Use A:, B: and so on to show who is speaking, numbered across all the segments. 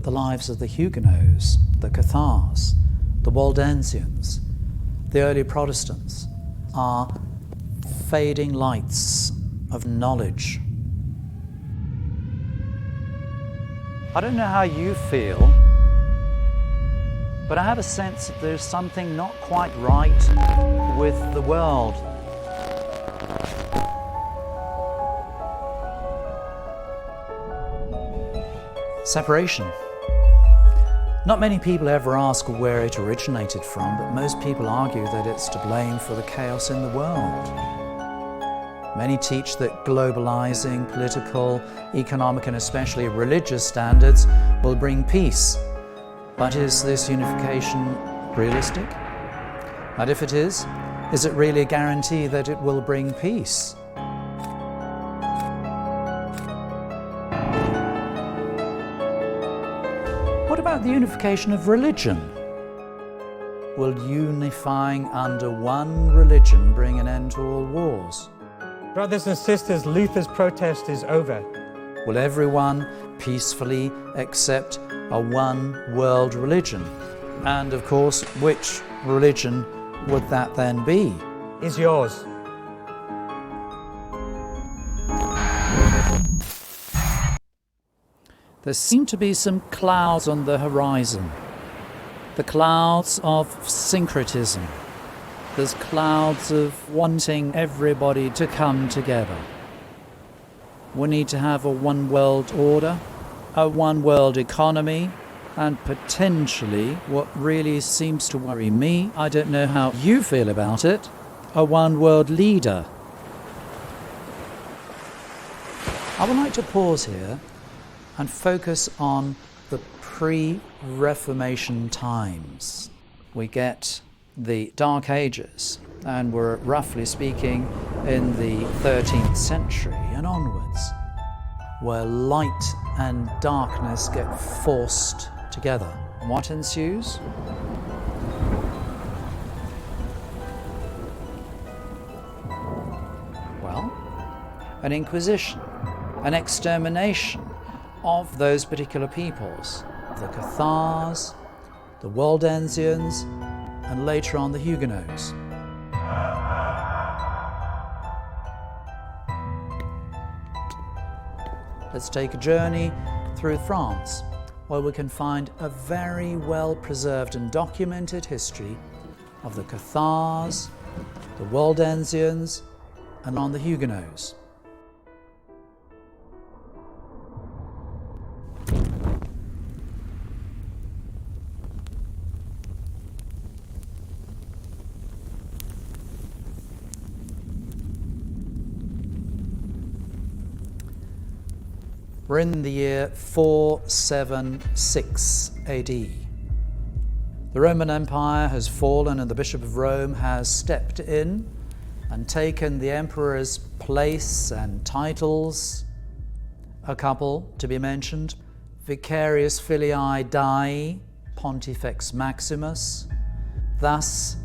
A: the lives of the Huguenots, the Cathars, the Waldensians, the early Protestants are fading lights of knowledge. I don't know how you feel, but I have a sense that there's something not quite right with the world. Separation. Not many people ever ask where it originated from, but most people argue that it's to blame for the chaos in the world. Many teach that globalizing political, economic, and especially religious standards will bring peace. But is this unification realistic? And if it is it really a guarantee that it will bring peace? What about the unification of religion? Will unifying under one religion bring an end to all wars?
B: Brothers and sisters, Luther's protest is over.
A: Will everyone peacefully accept a one world religion? And of course, which religion would that then be?
B: Is yours.
A: There seem to be some clouds on the horizon. The clouds of syncretism. There's clouds of wanting everybody to come together. We need to have a one world order, a one world economy, and potentially, what really seems to worry me, I don't know how you feel about it, a one world leader. I would like to pause here and focus on the pre-Reformation times. We get the Dark Ages, and we're roughly speaking in the 13th century and onwards, where light and darkness get forced together. What ensues? Well, an inquisition, an extermination of those particular peoples, the Cathars, the Waldensians, and later on the Huguenots. Let's take a journey through France, where we can find a very well preserved and documented history of the Cathars, the Waldensians, and on the Huguenots. We're in the year 476 AD. The Roman Empire has fallen and the Bishop of Rome has stepped in and taken the emperor's place and titles. A couple to be mentioned: Vicarius Filii Dei, Pontifex Maximus, thus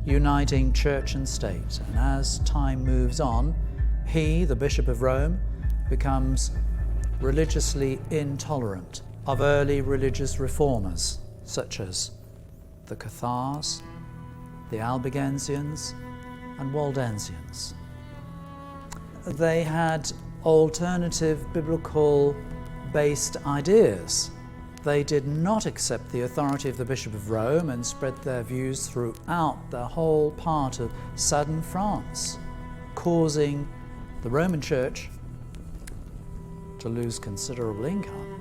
A: uniting church and state. And as time moves on, he, the Bishop of Rome, becomes religiously intolerant of early religious reformers such as the Cathars, the Albigensians, and Waldensians. They had alternative biblical-based ideas. They did not accept the authority of the Bishop of Rome and spread their views throughout the whole part of southern France, causing the Roman Church to lose considerable income.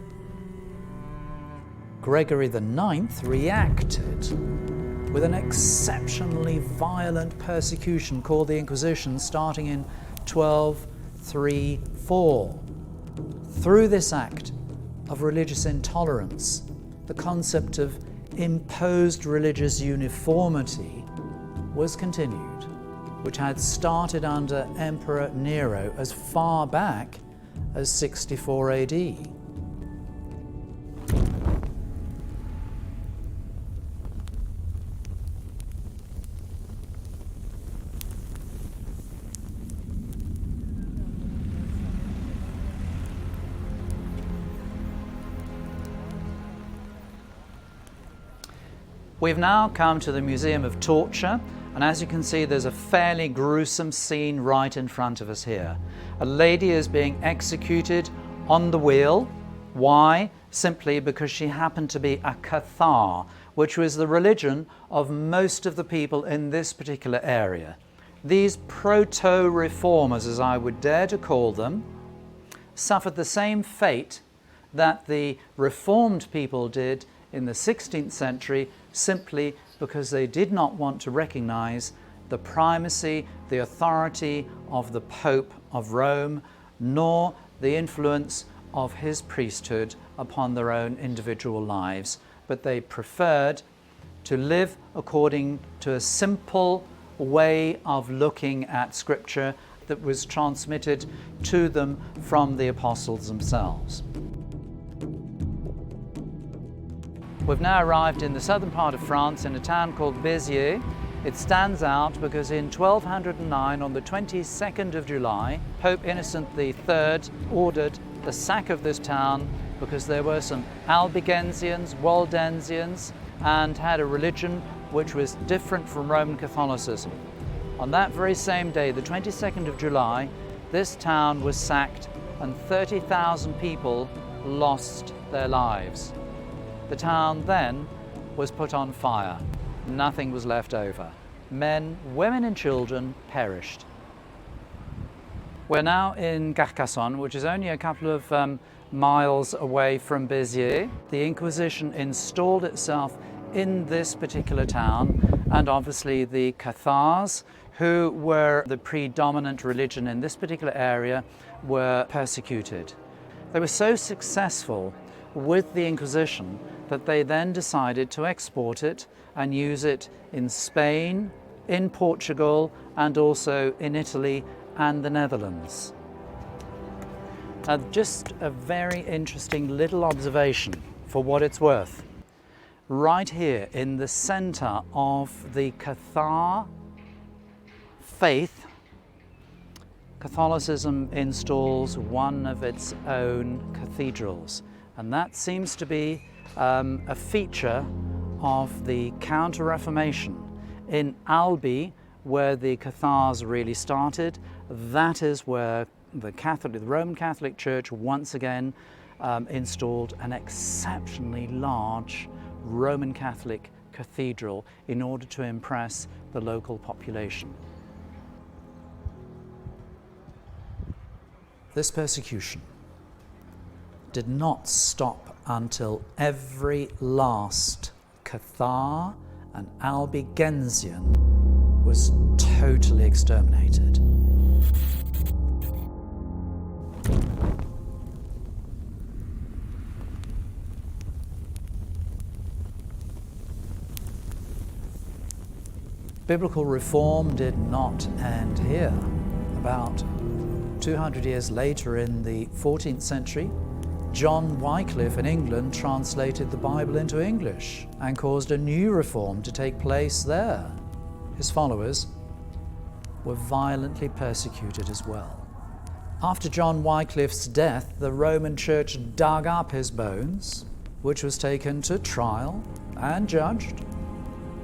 A: Gregory IX reacted with an exceptionally violent persecution called the Inquisition, starting in 1234. Through this act of religious intolerance, the concept of imposed religious uniformity was continued, which had started under Emperor Nero as far back as 64 AD. We've now come to the Museum of Torture, and as you can see, there's a fairly gruesome scene right in front of us here. A lady is being executed on the wheel. Why? Simply because she happened to be a Cathar, which was the religion of most of the people in this particular area. These proto-reformers, as I would dare to call them, suffered the same fate that the reformed people did in the 16th century, simply because they did not want to recognize the primacy, the authority of the Pope of Rome, nor the influence of his priesthood upon their own individual lives, but they preferred to live according to a simple way of looking at Scripture that was transmitted to them from the apostles themselves. We've now arrived in the southern part of France in a town called Béziers. It stands out because in 1209, on the 22nd of July, Pope Innocent III ordered the sack of this town because there were some Albigensians, Waldensians, and had a religion which was different from Roman Catholicism. On that very same day, the 22nd of July, this town was sacked and 30,000 people lost their lives. The town then was put on fire. Nothing was left over. Men, women and children perished. We're now in Carcassonne, which is only a couple of miles away from Béziers. The Inquisition installed itself in this particular town, and obviously the Cathars, who were the predominant religion in this particular area, were persecuted. They were so successful with the Inquisition that they then decided to export it and use it in Spain, in Portugal, and also in Italy and the Netherlands. Now, just a very interesting little observation for what it's worth. Right here in the center of the Cathar faith, Catholicism installs one of its own cathedrals, and that seems to be a feature of the Counter-Reformation. In Albi, where the Cathars really started, that is where the Roman Catholic Church once again installed an exceptionally large Roman Catholic cathedral in order to impress the local population. This persecution did not stop until every last Cathar and Albigensian was totally exterminated. Biblical reform did not end here. About 200 years later, in the 14th century, John Wycliffe in England translated the Bible into English and caused a new reform to take place there. His followers were violently persecuted as well. After John Wycliffe's death, the Roman Church dug up his bones, which was taken to trial and judged,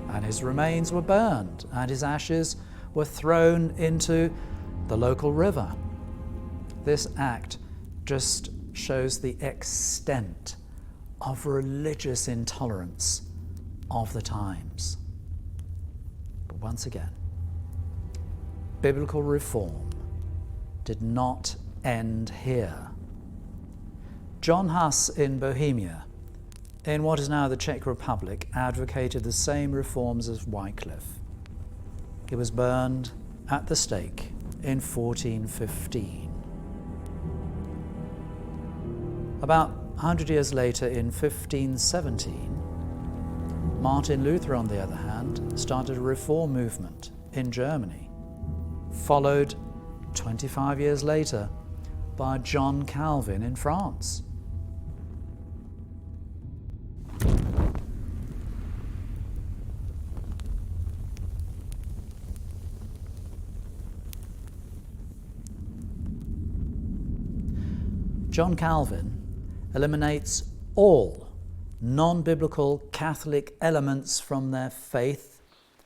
A: and his remains were burned, and his ashes were thrown into the local river. This act just shows the extent of religious intolerance of the times. But once again, biblical reform did not end here. John Huss in Bohemia, in what is now the Czech Republic, advocated the same reforms as Wycliffe. He was burned at the stake in 1415. About 100 years later, in 1517, Martin Luther, on the other hand, started a reform movement in Germany, followed 25 years later by John Calvin in France. John Calvin eliminates all non-biblical Catholic elements from their faith,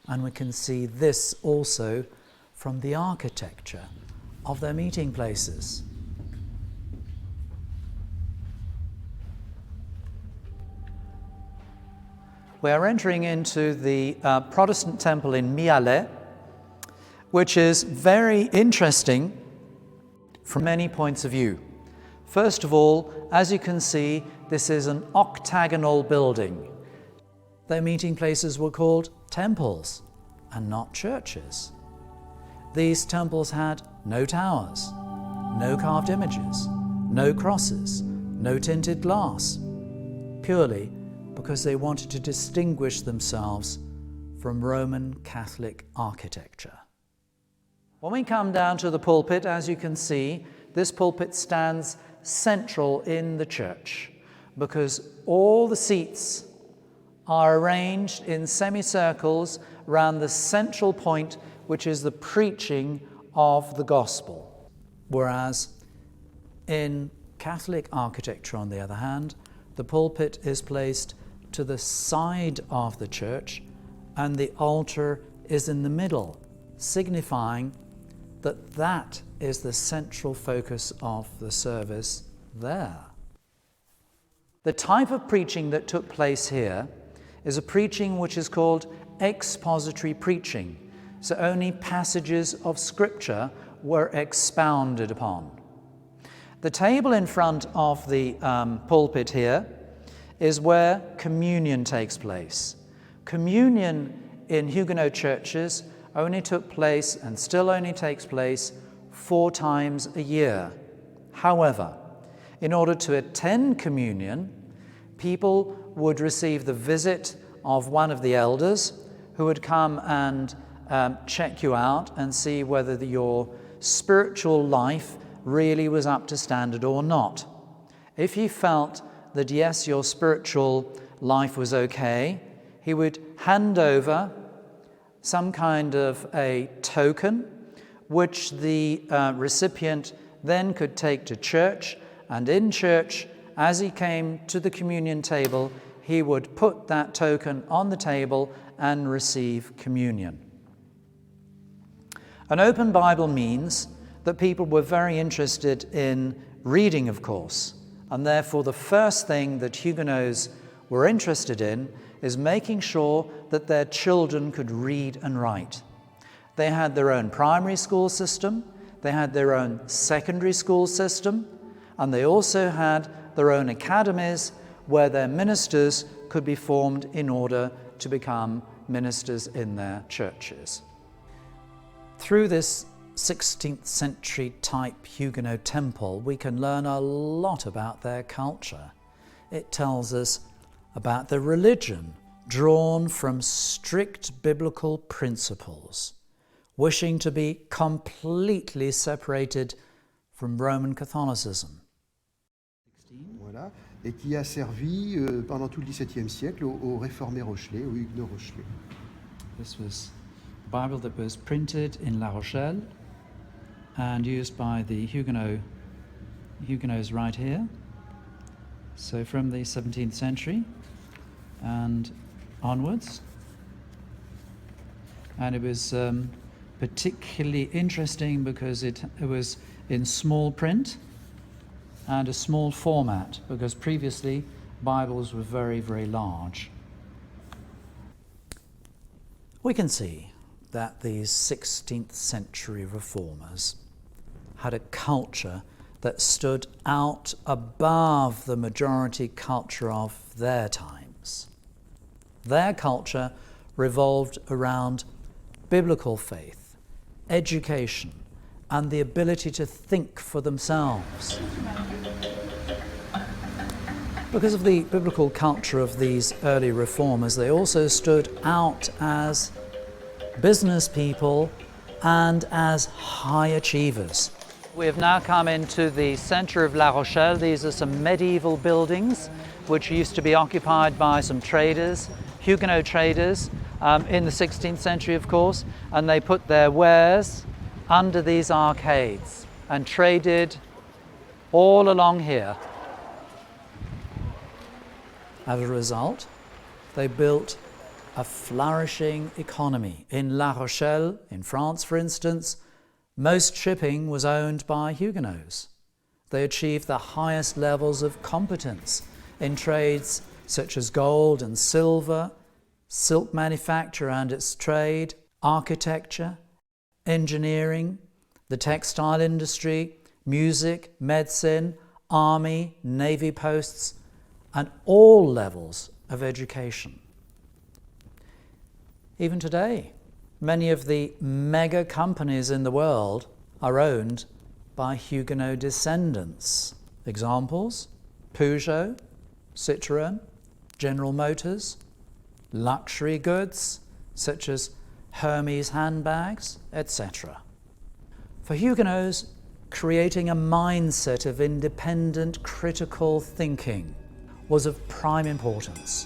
A: and we can see this also from the architecture of their meeting places. We are entering into the Protestant temple in Mialet, which is very interesting from many points of view. First of all, as you can see, this is an octagonal building. Their meeting places were called temples and not churches. These temples had no towers, no carved images, no crosses, no tinted glass, purely because they wanted to distinguish themselves from Roman Catholic architecture. When we come down to the pulpit, as you can see, this pulpit stands central in the church because all the seats are arranged in semicircles around the central point, which is the preaching of the gospel. Whereas in Catholic architecture, on the other hand, the pulpit is placed to the side of the church and the altar is in the middle, signifying that that is the central focus of the service there. The type of preaching that took place here is a preaching which is called expository preaching, so only passages of Scripture were expounded upon. The table in front of the pulpit here is where communion takes place. Communion in Huguenot churches only took place and still only takes place 4 times a year. However, in order to attend communion, people would receive the visit of one of the elders who would come and check you out and see whether your spiritual life really was up to standard or not. If he felt that yes, your spiritual life was okay, he would hand over some kind of a token which the recipient then could take to church, and in church, as he came to the communion table, he would put that token on the table and receive communion. An open Bible means that people were very interested in reading, of course, and therefore the first thing that Huguenots were interested in is making sure that their children could read and write. They had their own primary school system, they had their own secondary school system, and they also had their own academies where their ministers could be formed in order to become ministers in their churches. Through this 16th century type Huguenot temple, we can learn a lot about their culture. It tells us about their religion, drawn from strict biblical principles, wishing to be completely separated from Roman Catholicism.
C: Voilà, et qui a servi pendant tout le XVIIe siècle aux réformés rochelais, aux Huguenots rochelais.
A: This was a Bible that was printed in La Rochelle and used by the Huguenots right here. So from the 17th century and onwards. And it was particularly interesting because it was in small print and a small format, because previously Bibles were very, very large. We can see that these 16th century reformers had a culture that stood out above the majority culture of their times. Their culture revolved around biblical faith, education, and the ability to think for themselves. Because of the biblical culture of these early reformers, they also stood out as business people and as high achievers. We have now come into the center of La Rochelle. These are some medieval buildings which used to be occupied by some traders, Huguenot traders, in the 16th century, of course, and they put their wares under these arcades and traded all along here. As a result, they built a flourishing economy. In La Rochelle, in France for instance, most shipping was owned by Huguenots. They achieved the highest levels of competence in trades such as gold and silver, silk manufacture and its trade, architecture, engineering, the textile industry, music, medicine, army, navy posts, and all levels of education. Even today, many of the mega companies in the world are owned by Huguenot descendants. Examples: Peugeot, Citroën, General Motors, luxury goods such as Hermes handbags, etc. For Huguenots, creating a mindset of independent critical thinking was of prime importance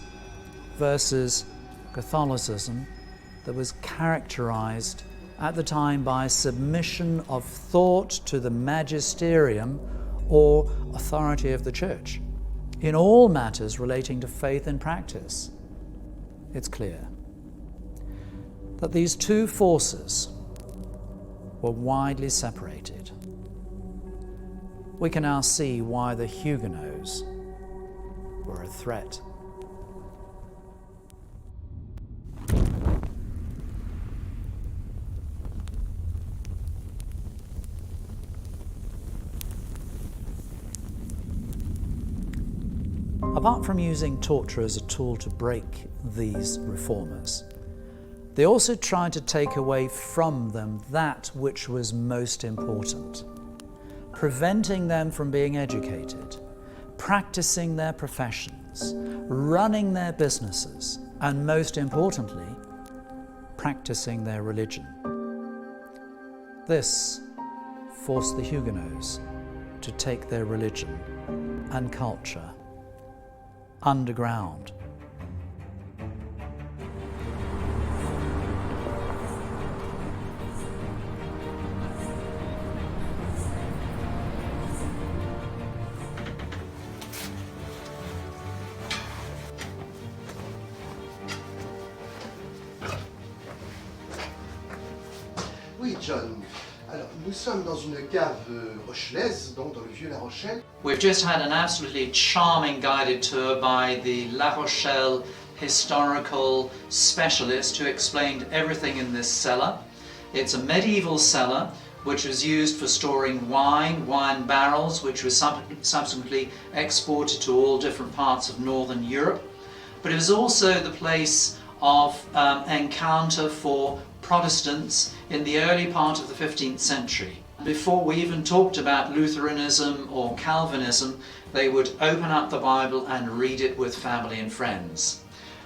A: versus Catholicism that was characterized at the time by submission of thought to the magisterium or authority of the Church in all matters relating to faith and practice. It's clear that these two forces were widely separated. We can now see why the Huguenots were a threat. Apart from using torture as a tool to break these reformers, they also tried to take away from them that which was most important, preventing them from being educated, practicing their professions, running their businesses, and most importantly, practicing their religion. This forced the Huguenots to take their religion and culture underground.
C: Oui, John. Alors, nous sommes dans une cave rochelaise, donc dans le vieux La Rochelle.
A: We've just had an absolutely charming guided tour by the La Rochelle historical specialist who explained everything in this cellar. It's a medieval cellar which was used for storing wine barrels, which was subsequently exported to all different parts of Northern Europe. But it was also the place of encounter for Protestants in the early part of the 15th century. Before we even talked about Lutheranism or Calvinism, they would open up the Bible and read it with family and friends.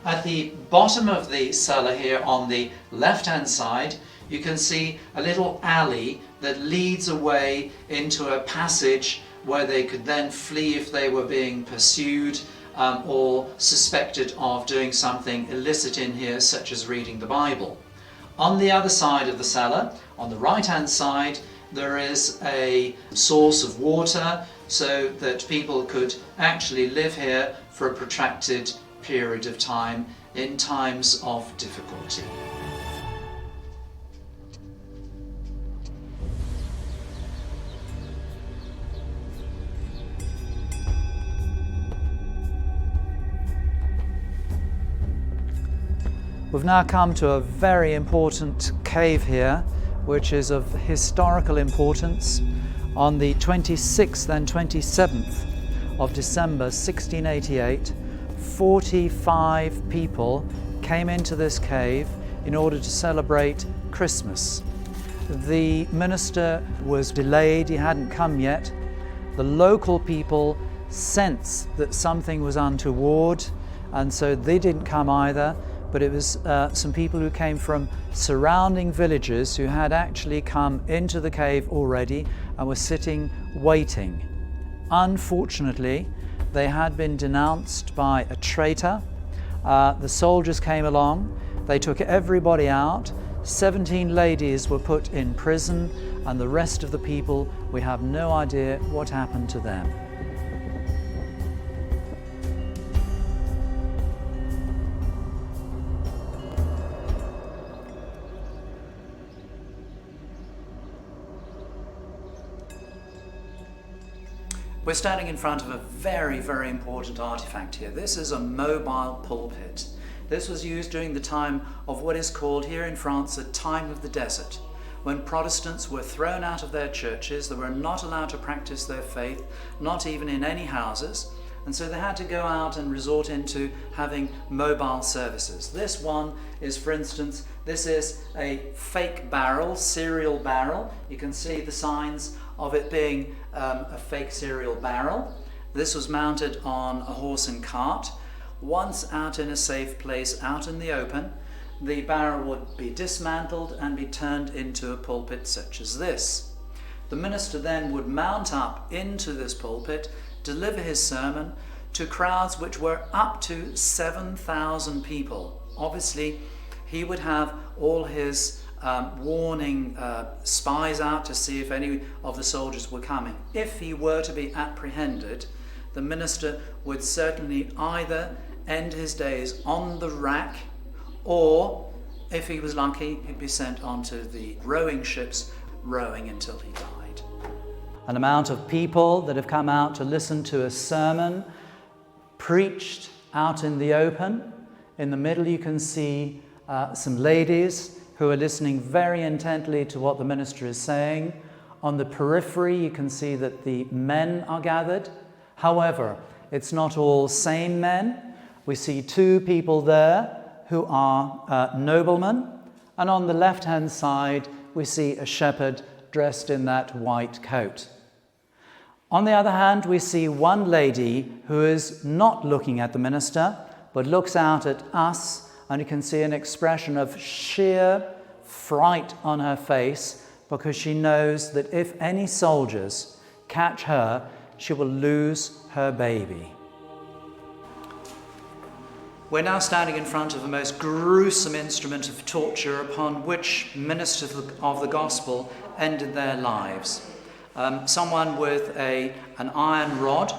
A: At the bottom of the cellar here on the left-hand side, you can see a little alley that leads away into a passage where they could then flee if they were being pursued or suspected of doing something illicit in here, such as reading the Bible. On the other side of the cellar, on the right-hand side, there is a source of water so that people could actually live here for a protracted period of time in times of difficulty. We've now come to a very important cave here, which is of historical importance. On the 26th and 27th of December 1688, 45 people came into this cave in order to celebrate Christmas. The minister was delayed, he hadn't come yet. The local people sensed that something was untoward, and so they didn't come either. But it was some people who came from surrounding villages who had actually come into the cave already and were sitting waiting. Unfortunately, they had been denounced by a traitor. The soldiers came along, they took everybody out, 17 ladies were put in prison, and the rest of the people, we have no idea what happened to them. We're standing in front of a very, very important artifact here. This is a mobile pulpit. This was used during the time of what is called here in France the time of the desert, when Protestants were thrown out of their churches. They were not allowed to practice their faith, not even in any houses, and so they had to go out and resort into having mobile services. This one is, for instance, this is a fake barrel, cereal barrel. You can see the signs of it being a fake cereal barrel. This was mounted on a horse and cart. Once out in a safe place, out in the open, the barrel would be dismantled and be turned into a pulpit such as this. The minister then would mount up into this pulpit, deliver his sermon to crowds which were up to 7,000 people. Obviously, he would have all his warning spies out to see if any of the soldiers were coming. If he were to be apprehended, the minister would certainly either end his days on the rack, or if he was lucky, he'd be sent onto the rowing ships, rowing until he died. An amount of people that have come out to listen to a sermon preached out in the open. In the middle you can see some ladies who are listening very intently to what the minister is saying. On the periphery you can see that the men are gathered. However, it's not all sane men. We see two people there who are noblemen, and on the left-hand side we see a shepherd dressed in that white coat. On the other hand, we see one lady who is not looking at the minister, but looks out at us, and you can see an expression of sheer fright on her face, because she knows that if any soldiers catch her, she will lose her baby. We're now standing in front of the most gruesome instrument of torture upon which ministers of the gospel ended their lives. Someone with an iron rod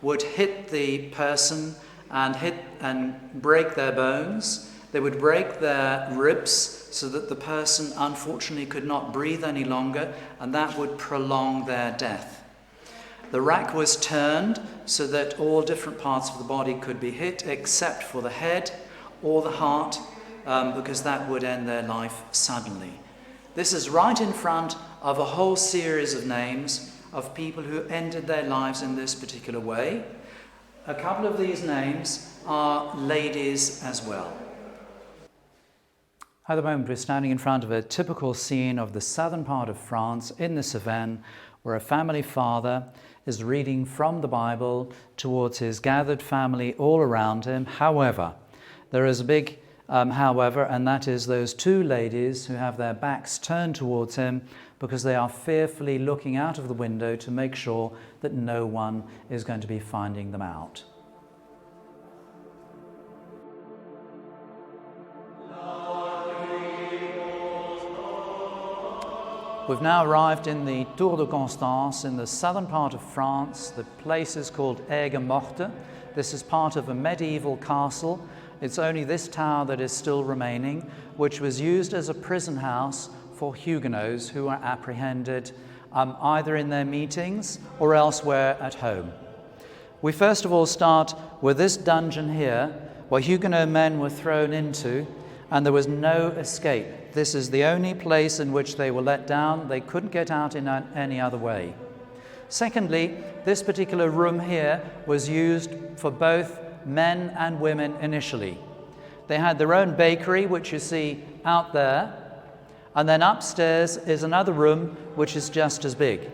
A: would hit the person and break their bones. They would break their ribs so that the person unfortunately could not breathe any longer, and that would prolong their death. The rack was turned so that all different parts of the body could be hit except for the head or the heart, because that would end their life suddenly. This is right in front of a whole series of names of people who ended their lives in this particular way. A couple of these names are ladies as well. At the moment we're standing in front of a typical scene of the southern part of France in the Cevennes, where a family father is reading from the Bible towards his gathered family all around him. However, there is a big however, and that is those two ladies who have their backs turned towards him because they are fearfully looking out of the window to make sure that no one is going to be finding them out. We've now arrived in the Tour de Constance in the southern part of France. The place is called Aigues-Mortes. This is part of a medieval castle. It's only this tower that is still remaining, which was used as a prison house for Huguenots who were apprehended either in their meetings or elsewhere at home. We first of all start with this dungeon here, where Huguenot men were thrown into, and there was no escape. This is the only place in which they were let down. They couldn't get out in any other way. Secondly, this particular room here was used for both men and women initially. They had their own bakery, which you see out there, and then upstairs is another room which is just as big.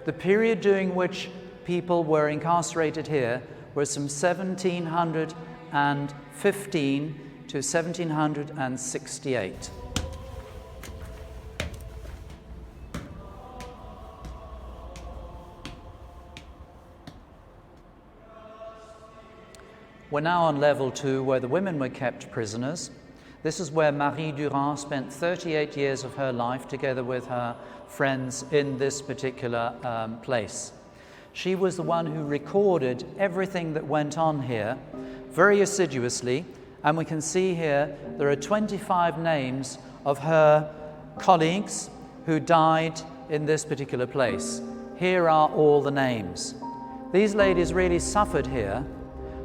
A: The period during which people were incarcerated here was from 1715 to 1768. We're now on level 2, where the women were kept prisoners. This is where Marie Durand spent 38 years of her life together with her friends in this particular place. She was the one who recorded everything that went on here very assiduously, and we can see here there are 25 names of her colleagues who died in this particular place. Here are all the names. These ladies really suffered here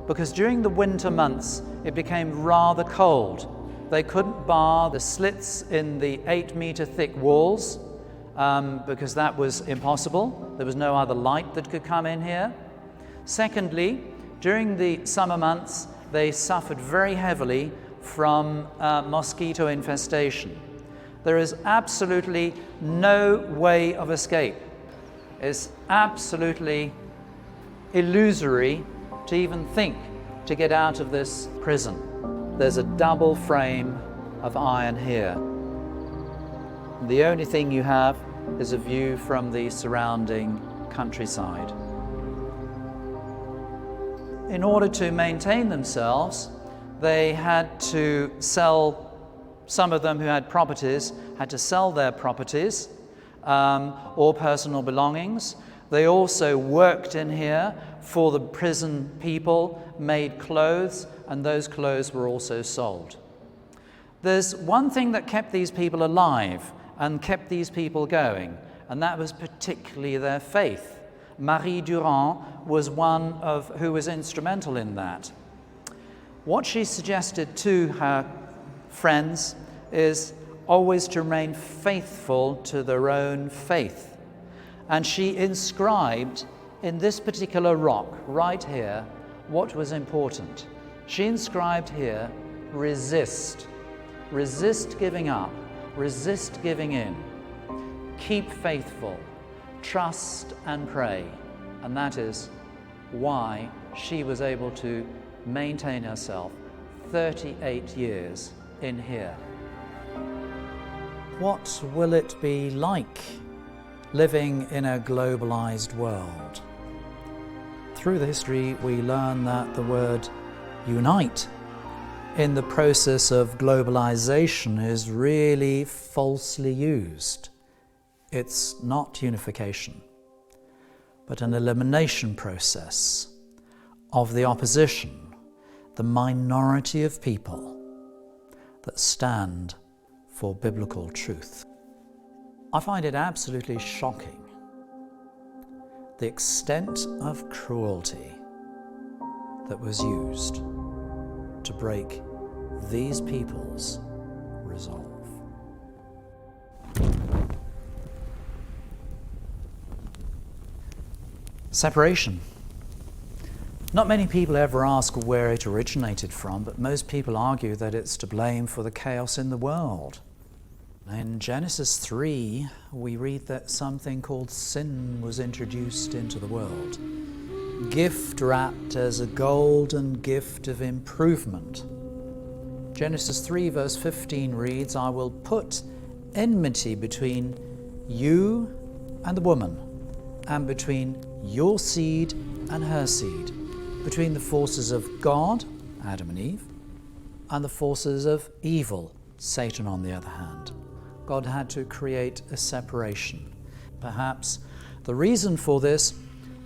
A: because during the winter months it became rather cold. They couldn't bar the slits in the 8-meter thick walls because that was impossible. There was no other light that could come in here. Secondly, during the summer months, they suffered very heavily from mosquito infestation. There is absolutely no way of escape. It's absolutely illusory to even think to get out of this prison. There's a double frame of iron here. The only thing you have is a view from the surrounding countryside. In order to maintain themselves, they had to sell, some of them who had properties had to sell their properties or personal belongings. They also worked in here for the prison people, made clothes, and those clothes were also sold. There's one thing that kept these people alive and kept these people going, and that was particularly their faith. Marie Durand was one of who was instrumental in that. What she suggested to her friends is always to remain faithful to their own faith. And she inscribed in this particular rock right here what was important. She inscribed here, resist. Resist giving up. Resist giving in. Keep faithful. Trust and pray. And that is why she was able to maintain herself 38 years in here. What will it be like living in a globalized world? Through the history, we learn that the word unite in the process of globalization is really falsely used. It's not unification, but an elimination process of the opposition, the minority of people that stand for biblical truth. I find it absolutely shocking, the extent of cruelty that was used to break these people's resolve. Separation. Not many people ever ask where it originated from, but most people argue that it's to blame for the chaos in the world. In Genesis 3, we read that something called sin was introduced into the world, gift wrapped as a golden gift of improvement. Genesis 3 verse 15 reads, "I will put enmity between you and the woman, and between your seed and her seed, between the forces of God, Adam and Eve, and the forces of evil, Satan on the other hand." God had to create a separation. Perhaps the reason for this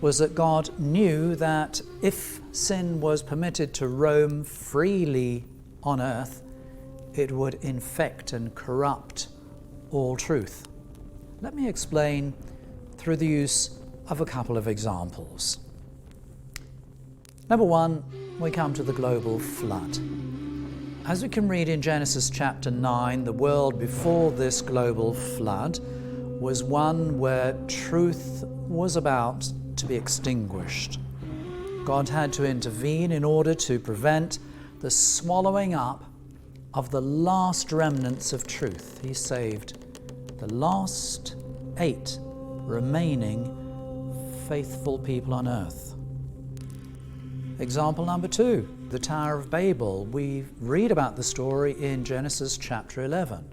A: was that God knew that if sin was permitted to roam freely on earth, it would infect and corrupt all truth. Let me explain through the use of a couple of examples. Number one, we come to the global flood. As we can read in Genesis chapter 9, the world before this global flood was one where truth was about to be extinguished. God had to intervene in order to prevent the swallowing up of the last remnants of truth. He saved the last 8 remaining faithful people on earth. Example number 2, the Tower of Babel. We read about the story in Genesis chapter 11.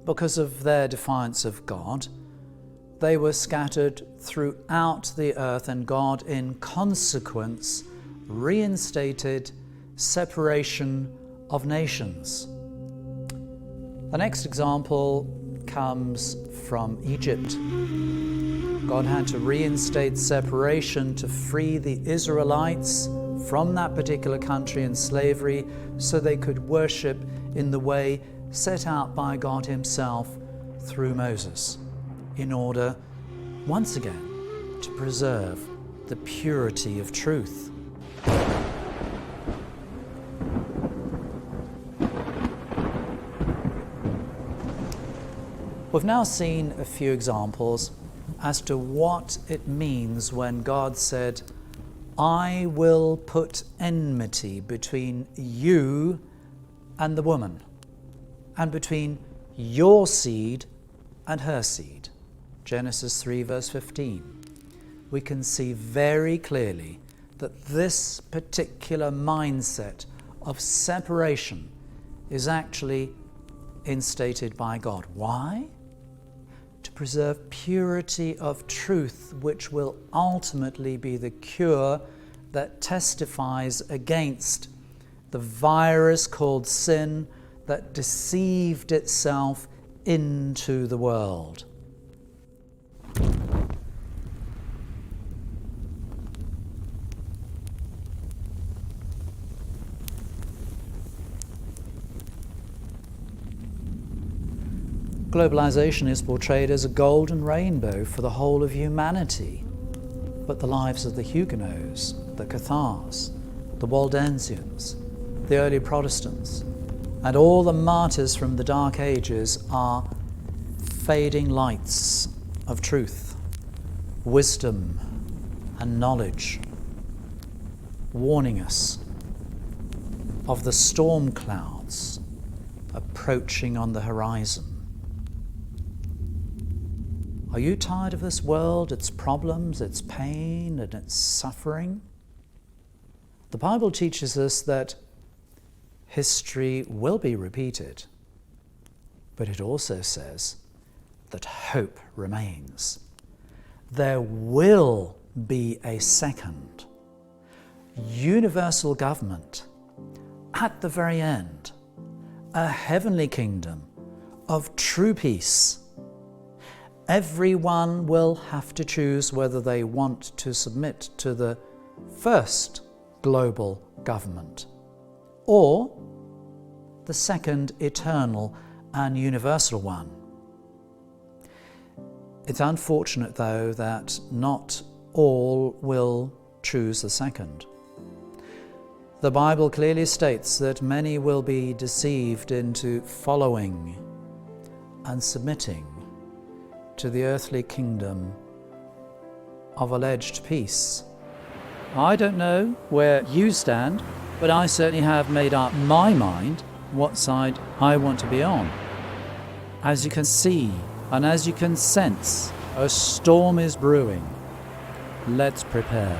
A: Because of their defiance of God, they were scattered throughout the earth, and God, in consequence, reinstated separation of nations. The next example comes from Egypt. God had to reinstate separation to free the Israelites from that particular country in slavery so they could worship in the way set out by God Himself through Moses, in order, once again, to preserve the purity of truth. We've now seen a few examples as to what it means when God said, "I will put enmity between you and the woman, and between your seed and her seed." Genesis 3 verse 15. We can see very clearly that this particular mindset of separation is actually instated by God. Why? To preserve purity of truth, which will ultimately be the cure that testifies against the virus called sin that deceived itself into the world. Globalization is portrayed as a golden rainbow for the whole of humanity, but the lives of the Huguenots, the Cathars, the Waldensians, the early Protestants, and all the martyrs from the Dark Ages are fading lights of truth, wisdom, and knowledge, warning us of the storm clouds approaching on the horizon. Are you tired of this world, its problems, its pain, and its suffering? The Bible teaches us that history will be repeated, but it also says that hope remains. There will be a second universal government at the very end, a heavenly kingdom of true peace. Everyone will have to choose whether they want to submit to the first global government or the second eternal and universal one. It's unfortunate, though, that not all will choose the second. The Bible clearly states that many will be deceived into following and submitting to the earthly kingdom of alleged peace. I don't know where you stand, but I certainly have made up my mind what side I want to be on. As you can see and as you can sense, a storm is brewing. Let's prepare.